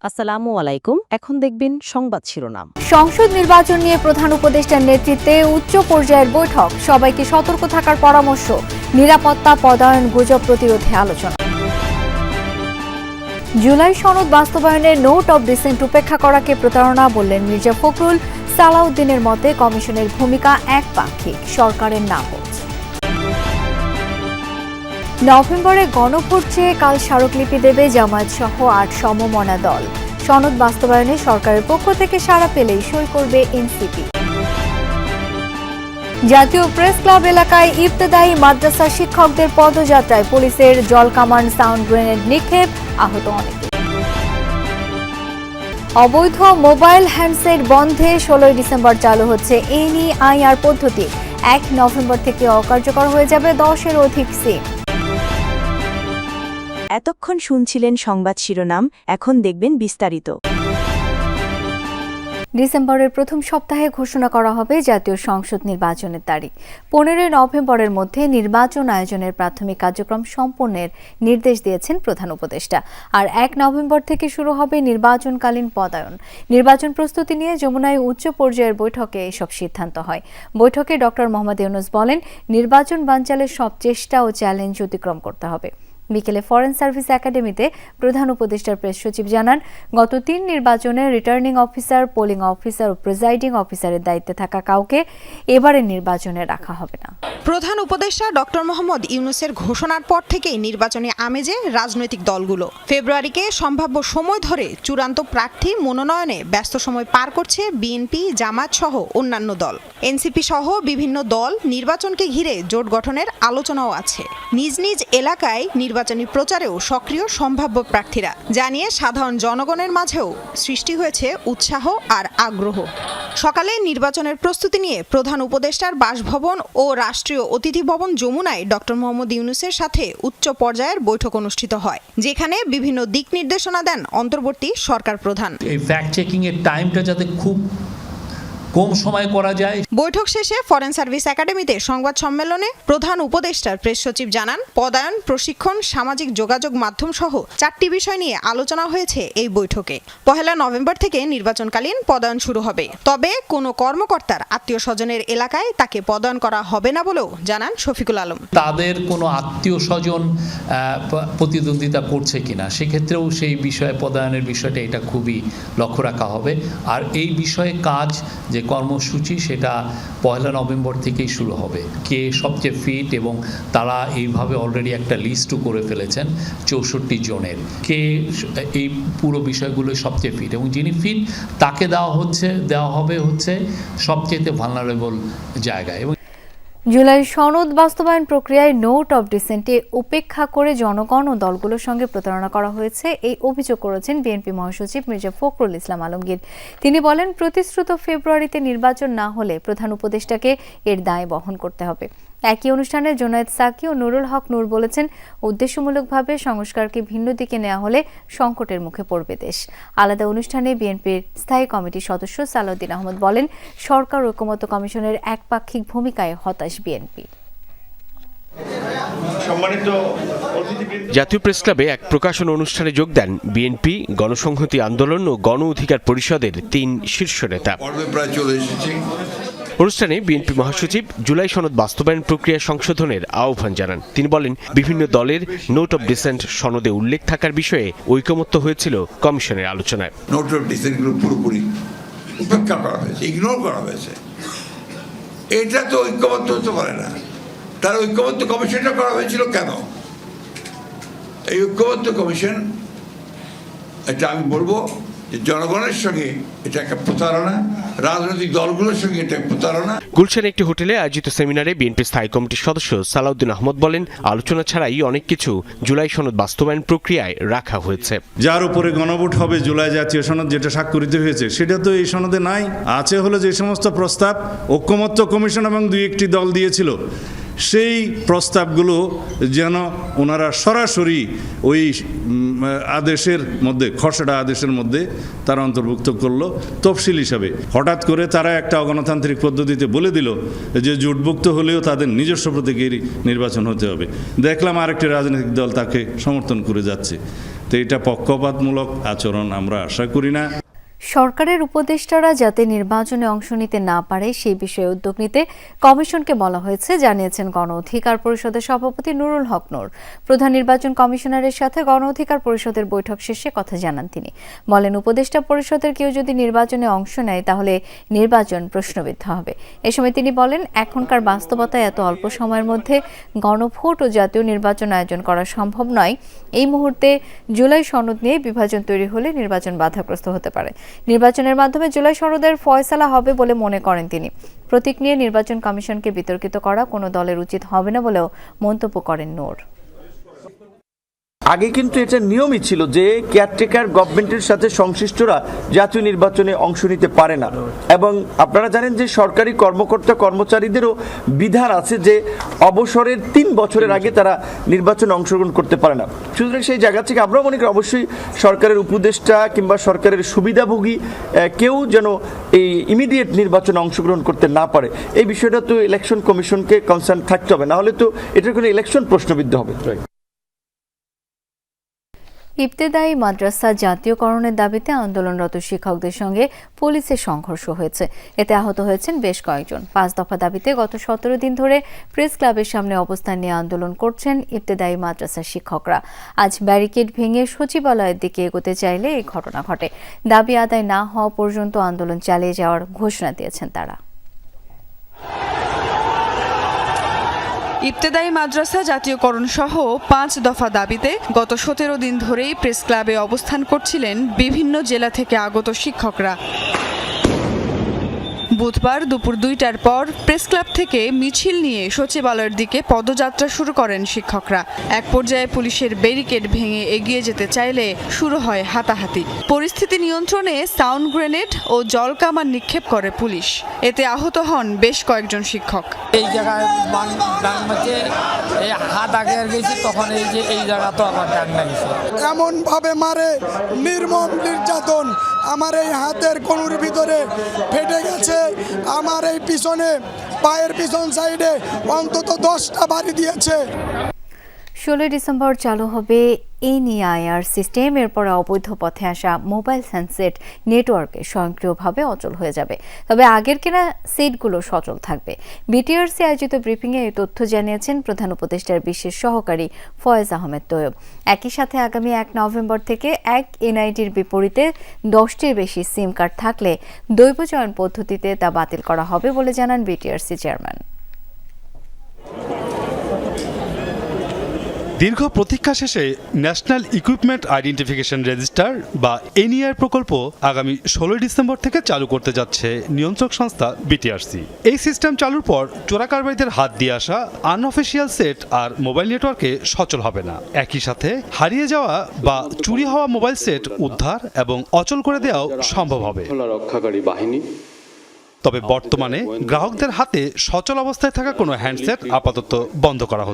আসসালামু আলাইকুম। এখন দেখবেন সংবাদ শিরোনাম। সংসদ নির্বাচন নিয়ে প্রধান উপদেষ্টার নেতৃত্বে উচ্চ পর্যায়ের বৈঠক, সবাইকে সতর্ক থাকার পরামর্শ, নিরাপত্তা, পদায়ন, গুজব প্রতিরোধে আলোচনা। জুলাই সনদ বাস্তবায়নে নোট অব ডিসেন্ট উপেক্ষা করাকে প্রতারণা বললেন মির্জা ফখরুল। সালাউদ্দিনের মতে কমিশনের ভূমিকা একপাক্ষিক, সরকারের নাকচ। নভেম্বরে গণভোট চেয়ে কাল স্মারকলিপি দেবে জামায়াত সহ ৮ সমমনা দল। সনদ বাস্তবায়নে সরকারের পক্ষ থেকে সাড়া পেলেই সই করবে এনসিপি। জাতীয় প্রেস ক্লাব এলাকায় ইবতেদায়ী মাদ্রাসা শিক্ষকদের পদযাত্রায় পুলিশের জলকামান, সাউন্ড গ্রেনেড নিক্ষেপ, আহত অনেকে। অবৈধ মোবাইল হ্যান্ডসেট বন্ধে ১৬ ডিসেম্বর চালু হচ্ছে এনইআইআর পদ্ধতি। ১ নভেম্বর থেকে অকার্যকর হয়ে যাবে ১০-এর অধিক সিম। এতক্ষণ শুনছিলেন সংবাদ শিরোনাম, এখন দেখবেন বিস্তারিত। ডিসেম্বরের প্রথম সপ্তাহে ঘোষণা করা হবে জাতীয় সংসদ নির্বাচনের তারিখ। ১৫ নভেম্বরের মধ্যে নির্বাচন আয়োজনের প্রাথমিক কার্যক্রম সম্পন্নের নির্দেশ দিয়েছেন প্রধান উপদেষ্টা। আর ১ নভেম্বর থেকে শুরু হবে নির্বাচনকালীন পদায়ন। নির্বাচন প্রস্তুতি নিয়ে যমুনায় উচ্চ পর্যায়ের বৈঠকে এসব সিদ্ধান্ত হয়। বৈঠকে ডক্টর মোহাম্মদ ইউনূস বলেন, নির্বাচন বানচালের সব চেষ্টা ও চ্যালেঞ্জ অতিক্রম করতে হবে। বিকেলে ফরেন সার্ভিস একাডেমিতে প্রধান উপদেষ্টার প্রেস সচিব জানান, গত ৩ নির্বাচনে রিটার্নিং অফিসার, পোলিং অফিসার ও প্রিজাইডিং অফিসারের দায়িত্বে থাকা কাউকে এবারের নির্বাচনে রাখা হবে না। প্রধান উপদেষ্টা ডক্টর মোহাম্মদ ইউনূসের ঘোষণার পর থেকেই নির্বাচনী আমেজে রাজনৈতিক দলগুলো। ফেব্রুয়ারিকে সম্ভাব্য সময় ধরে চূড়ান্ত প্রার্থী মনোনয়নে ব্যস্ত সময় পার করছে বিএনপি, জামায়াত সহ অন্যান্য দল। এনসিপি সহ বিভিন্ন দল নির্বাচনকে ঘিরে জোট গঠনের আলোচনাও আছে। নিজ নিজ এলাকায় নির্বাচনী প্রচারেও সক্রিয় সম্ভাব্য প্রার্থীরা, জানিয়ে সাধারণ জনগণের মাঝেও সৃষ্টি হয়েছে উৎসাহ আর আগ্রহ। সকালে নির্বাচনের প্রস্তুতি নিয়ে প্রধান উপদেষ্টার বাসভবন ও রাষ্ট্রীয় অতিথি ভবন যমুনায় ডক্টর মোহাম্মদ ইউনূসের সাথে উচ্চ পর্যায়ের বৈঠক অনুষ্ঠিত হয়, যেখানে বিভিন্ন দিক নির্দেশনা দেন অন্তর্বর্তী সরকার প্রধান। এই ফ্যাক্ট চেকিং এর টাইমটা যাতে খুব কম সময় করা যায়। বৈঠক শেষে ফরেন সার্ভিস একাডেমিতে সংবাদ সম্মেলনে প্রধান উপদেষ্টার প্রেস সচিব জানান, পদায়ন, প্রশিক্ষণ, সামাজিক যোগাযোগ মাধ্যম সহ 4টি বিষয় নিয়ে আলোচনা হয়েছে এই বৈঠকে। ১ নভেম্বর থেকে নির্বাচনকালীন পদায়ন শুরু হবে, তবে কোনো কর্মকর্তার আত্মীয় স্বজনের এলাকায় তাকে পদায়ন করা হবে না বলেও জানান শফিকুল আলম। তাদের কোনো আত্মীয় স্বজন প্রতিদ্বন্দ্বিতা করছে কিনা, সেক্ষেত্রেও সেই বিষয়ে পদায়নের বিষয়টা এটা খুবই লক্ষ্য রাখা হবে। আর এই বিষয়ে কাজ যে কর্মসূচি সেটা ১ নভেম্বর থেকেই শুরু হবে। কে সবচেয়ে ফিট, এবং তারা এইভাবে অলরেডি একটা লিস্টও করে ফেলেছেন ৬৪ জনের, কে এই পুরো বিষয়গুলো সবচেয়ে ফিট, এবং যিনি ফিট তাকে দেওয়া হবে সবচেয়ে ভালনারেবল জায়গায়। এবং জুলাই সনদ বাস্তবায়ন প্রক্রিয়ায় নোট অব ডিসেন্টে উপেক্ষা করে জনগণ ও দলগুলোর সঙ্গে প্রতারণা করা হয়েছে, এই অভিযোগ করেছেন বিএনপি মহাসচিব মির্জা ফখরুল ইসলাম আলমগীর। তিনি বলেন, প্রতিশ্রুত ফেব্রুয়ারিতে নির্বাচন না হলে প্রধান উপদেষ্টাকে এর দায় বহন করতে হবে। একই অনুষ্ঠানে জুনায়েদ সাকি ও নুরুল হক নূর বলেছেন, উদ্দেশ্যমূলকভাবে সংস্কারকে ভিন্ন দিকে নেওয়া হলে সংকটের মুখে পড়বে দেশ। আলাদা অনুষ্ঠানে বিএনপির স্থায়ী কমিটির সদস্য সালাউদ্দিন আহমদ বলেন, সরকার ঐকমত্য কমিশনের একপাক্ষিক ভূমিকায় হতাশ বিএনপি। জাতীয় প্রেস ক্লাবে এক প্রকাশন অনুষ্ঠানে যোগ দেন বিএনপি, গণসংহতি আন্দোলন ও গণ অধিকার পরিষদের ৩ শীর্ষ নেতা। অনুষ্ঠানে বিএনপি মহাসচিব জুলাই সনদ বাস্তবায়ন প্রক্রিয়া সংশোধনের আহ্বান জানান। তিনি বলেন, বিভিন্ন দলের নোট অব ডিসেন্ট সনদে উল্লেখ থাকার বিষয়ে ঐকমত্য হয়েছিল কমিশনের আলোচনায়। নোট অব ডিসেন্টগুলো পুরোপুরি উপেক্ষা করা হয়েছে, ইগনোর করা হয়েছে। এটা তো ঐকমত্য হতে পারে না। তার ঐকমত্য কমিশনটা করা হয়েছিল কেন? এই ঐকমত্য কমিশন, এটা আমি বলবো যে জনগণের সঙ্গে এটা একটা প্রতারণা, রাজনৈতিক দলগুলোর সঙ্গে এটা প্রতারণা। গুলশানে একটি হোটেলে আয়োজিত সেমিনারে বিএনপি স্থায়ী কমিটির সদস্য সালাউদ্দিন আহমদ বলেন, আলোচনা ছাড়াই অনেক কিছু জুলাই সনদ বাস্তবায়ন প্রক্রিয়ায় রাখা হয়েছে। যার উপরে গণভোট হবে জুলাই জাতীয় সনদ যেটা স্বাক্ষরিত হয়েছে, সেটা তো এই সনদে নাই। আছে হলো যে সমস্ত প্রস্তাব ঐকমত্য কমিশন এবং 2-1টি দল দিয়েছিল, সেই প্রস্তাবগুলো যেন ওনারা সরাসরি ওই আদেশের মধ্যে, খসড়া আদেশের মধ্যে তারা অন্তর্ভুক্ত করলো তফসিল হিসাবে। হঠাৎ করে তারা একটা অগণতান্ত্রিক পদ্ধতিতে বলে দিল যে জোটভুক্ত হলেও তাদের নিজস্ব প্রতীকের নির্বাচন হতে হবে। দেখলাম আরেকটি রাজনৈতিক দল তাকে সমর্থন করে যাচ্ছে। তো এটা পক্ষপাতমূলক আচরণ আমরা আশা করি না। সরকারের উপদেষ্টারা যাতে নির্বাচনে অংশ নিতে না পারে সেই বিষয়ে উদ্যোগ নিতে কমিশনকে বলা হয়েছে, জানিয়েছেন গণ অধিকার পরিষদের সভাপতি নুরুল হক নূর। প্রধান নির্বাচন কমিশনারের সাথে গণ অধিকার পরিষদের বৈঠক শেষে কথা জানান তিনি। বলেন, উপদেষ্টা পরিষদের কেউ যদি নির্বাচনে অংশ নেয় তাহলে নির্বাচন প্রশ্নবিদ্ধ হবে। এ সময় তিনি বলেন, এখনকার বাস্তবতায় এত অল্প সময়ের মধ্যে গণভোট ও জাতীয় নির্বাচন আয়োজন করা সম্ভব নয়। এই মুহূর্তে জুলাই সনদ নিয়ে বিভাজন তৈরি হলে নির্বাচন বাধাগ্রস্ত হতে পারে। নির্বাচনের মাধ্যমে জুলাই সনদের ফয়সালা হবে বলে মনে করেন তিনি। প্রতীক নিয়ে নির্বাচন কমিশনকে বিতর্কিত করা কোনো দলের উচিত হবে না বলেও মন্তব্য করেন নূর। আগে কিন্তু এটা নিয়মই ছিল যে কেয়ারটেকার গভর্নমেন্টের সাথে সংশ্লিষ্টরা জাতীয় নির্বাচনে অংশ নিতে পারে না, এবং আপনারা জানেন যে সরকারি কর্মকর্তা কর্মচারীদেরও বিধান আছে যে অবসরের 3 বছরের আগে তারা নির্বাচনে অংশগ্রহণ করতে পারে না। সুতরাং সেই জায়গা থেকে আমরা মনে করি অবশ্যই সরকারের উপদেষ্টা কিংবা সরকারের সুবিধাভোগী কেউ যেন এই ইমিডিয়েট নির্বাচনে অংশগ্রহণ করতে না পারে, এই বিষয়টা তো ইলেকশন কমিশনকে কনসার্ন থাকতে হবে, না হলে তো এটার কোনো ইলেকশন প্রশ্নবিদ্ধ হবে। ইবতেদায়ী মাদ্রাসা জাতীয়করণের দাবিতে আন্দোলনরত শিক্ষকদের সঙ্গে পুলিশের সংঘর্ষ হয়েছে। এতে আহত হয়েছেন বেশ কয়েকজন। 5 দফা দাবিতে গত 17 দিন ধরে প্রেস ক্লাবের সামনে অবস্থান নিয়ে আন্দোলন করছেন ইবতেদায়ী মাদ্রাসার শিক্ষকরা। আজ ব্যারিকেড ভেঙে সচিবালয়ের দিকে এগোতে চাইলে এই ঘটনা ঘটে। দাবি আদায় না হওয়া পর্যন্ত আন্দোলন চালিয়ে যাওয়ার ঘোষণা দিয়েছেন তারা। ইবতেদায়ী মাদ্রাসা জাতীয়করণ সহ 5 দফা দাবিতে গত 17 দিন ধরেই প্রেস ক্লাবে অবস্থান করছিলেন বিভিন্ন জেলা থেকে আগত শিক্ষকরা। বুধবার দুপুর 2টার পর প্রেস ক্লাব থেকে মিছিল নিয়ে সচিবালয়ের দিকে পদযাত্রা শুরু করেন শিক্ষকরা। এক পর্যায়ে পুলিশের ব্যারিকেড ভেঙে এগিয়ে যেতে চাইলে শুরু হয় হাতাহাতি। পরিস্থিতি নিয়ন্ত্রণে সাউন্ড গ্রেনেড ও জলকামান নিক্ষেপ করে পুলিশ। এতে আহত হন বেশ কয়েকজন শিক্ষক। এই জায়গায় হাত আগে গেছি, তখন এই জায়গা তো আমার ডাক লাগছে। এমন ভাবে মারে, নির্মম নির্যাতন। আমার এই হাতের কনুর ভিতরে ফেটে গেছে, আমার এই পিছনে পায়ের পিছন সাইডে অন্তত 10টা বাড়ি দিয়েছে। 16 ডিসেম্বর চালু হবে এনইআইআর সিস্টেম। এরপর অবৈধ পথে আসা মোবাইল হ্যান্ডসেট নেটওয়ার্কে স্বয়ংক্রিয়ভাবে অচল হয়ে যাবে, তবে আগের কেনা সেটগুলো সচল থাকবে। বিটিআরসি আয়োজিত ব্রিফিংয়ে এই তথ্য জানিয়েছেন প্রধান উপদেষ্টার বিশেষ সহকারী ফয়েজ আহমেদ তৈয়ব। একই সাথে আগামী 1 নভেম্বর থেকে এক এনআইডির বিপরীতে 10টির বেশি সিম কার্ড থাকলে দৈব চয়ন পদ্ধতিতে তা বাতিল করা হবে বলে জানান বিটিআরসি চেয়ারম্যান। দীর্ঘ প্রতীক্ষা শেষে ন্যাশনাল ইকুইপমেন্ট আইডেন্টিফিকেশন রেজিস্টার বা এনইআর প্রকল্প আগামী 16 ডিসেম্বর থেকে চালু করতে যাচ্ছে নিয়ন্ত্রক সংস্থা বিটিআরসি। এই সিস্টেম চালুর পর চোরাকারবারিদের হাত দিয়ে আসা আনঅফিসিয়াল সেট আর মোবাইল নেটওয়ার্কে সচল হবে না। একই সাথে হারিয়ে যাওয়া বা চুরি হওয়া মোবাইল সেট উদ্ধার এবং অচল করে দেওয়াও সম্ভব হবে। রক্ষাকারী বাহিনী তবে বর্তমানে গ্রাহকদের হাতে সচল অবস্থায় থাকা কোনো হ্যান্ডসেট আপাতত বন্ধ করা হচ্ছে।